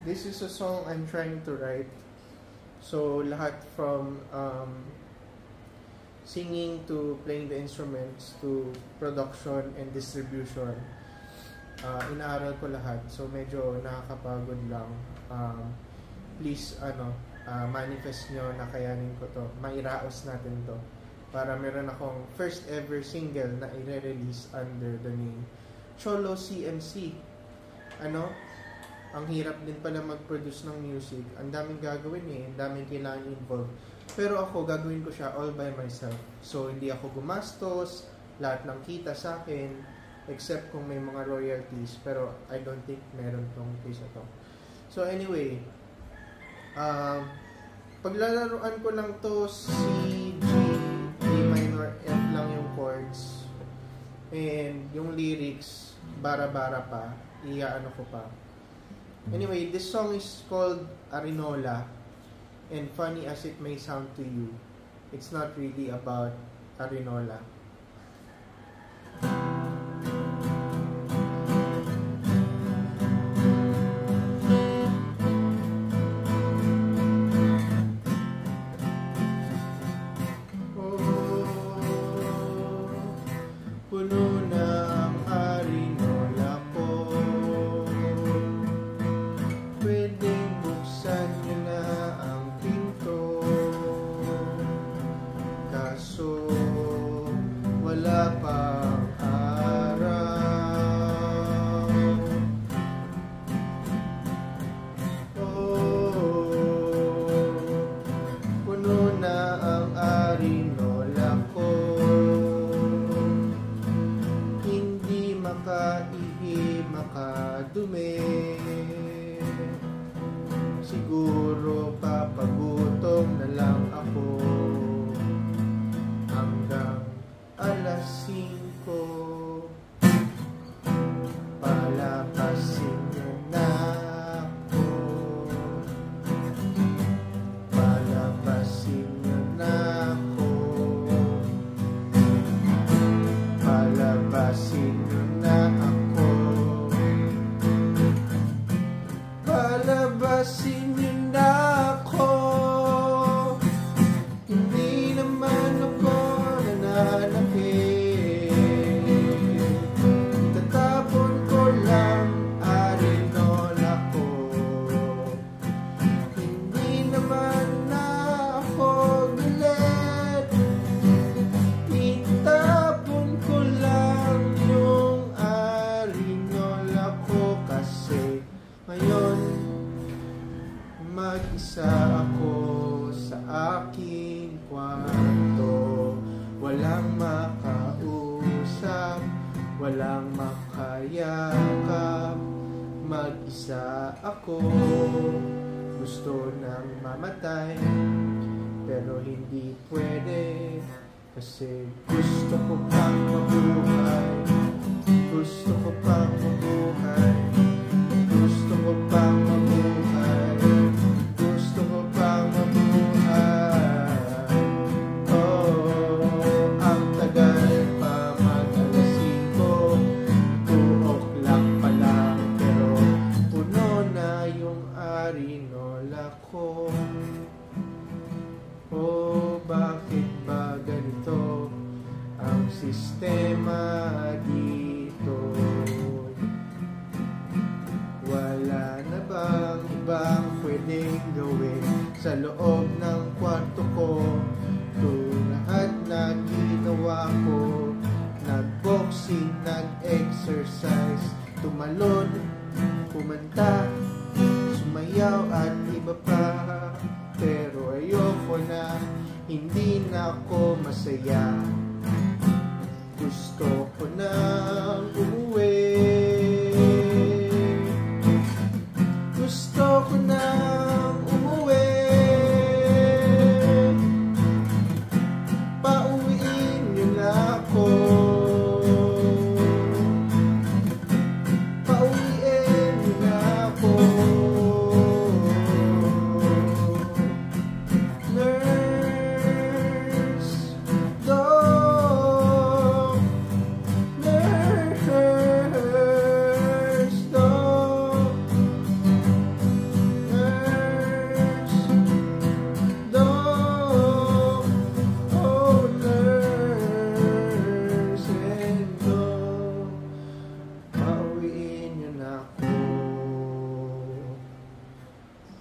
This is a song I'm trying to write. So, lahat from singing to playing the instruments to production and distribution. Inaaral ko lahat. So, medyo nakakapagod lang. Please, manifest nyo na kayanin ko to. Mairaos natin to. Para meron akong first ever single na i-release under the name Cholo CMC. Ang hirap din pala mag-produce ng music. Ang daming gagawin ang daming kailangan involved. Pero ako, gagawin ko siya all by myself. So, hindi ako gumastos, lahat ng kita sa akin, except kung may mga royalties. Pero, I don't think meron tong case na to. So, anyway, paglalaruan ko lang to, C, G, D minor, F lang yung chords. And, yung lyrics, bara-bara pa, iaano ko pa. Anyway, this song is called Arinola, and funny as it may sound to you, it's not really about Arinola. Siguro papagutom na lang ako hanggang alas 5. Palapasin nyo na ako, palapasin nyo na ako, palapasin nyo na ako, palabasin nyo na ako. Hindi naman ako nananakit, itatapon ko lang arinola ko. Hindi naman na ako galit, itapon ko lang yung arinola ko. Kasi ngayon mag-isa ako sa aking kwarto, walang makausap, walang makayakap. Mag-isa ako, gusto nang mamatay, pero hindi pwede, kasi gusto ko pang mabuhay, gusto ko pang mabuhay, gusto ko pang mabuhay, gusto ko pang mabuhay. Oh, ang tagal pa mag-alas 5, 2 o'clock pa lang, pero puno na yung arinola ko. Oh, bakit ba ganito ang sistema dito? Wala na bang ibang pwedeng gawin sa loob ng kwarto ko? Ito lahat na ginawa ko, nag-boxing, nag-exercise, tumalon, kumanta, sumayaw at iba pa. Pero ayoko na, hindi na ako masaya, gusto ko nang umuwi, gusto ko nang umuwi. Pauwiin niyo na ako, pauwiin niyo na ako. Nurse, doc, nurse,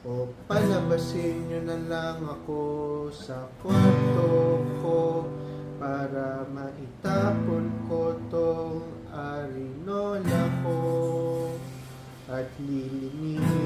O palabasin nyo na lang ako sa kwarto ko para maitapon ko tong arinola ko at lilinisin